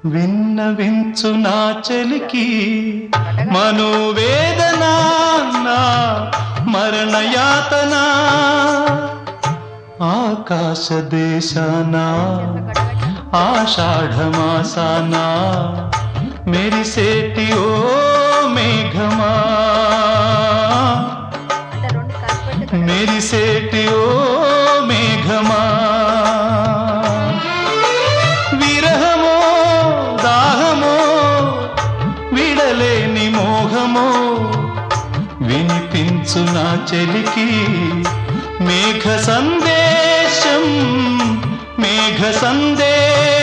విన్నవించు నా చెలికి మనోవేదన నా మరణయాతన ఆకాశ దేశాన ఆషాఢమాసాన మెరిసేటి ఓ మేఘమా మెరిసేటి ఓ మేఘమా విరహమో దాహమో విడలేని మోహమో వినిపించు నా చెలికి మేఘ సందేశం మేఘ సందేశం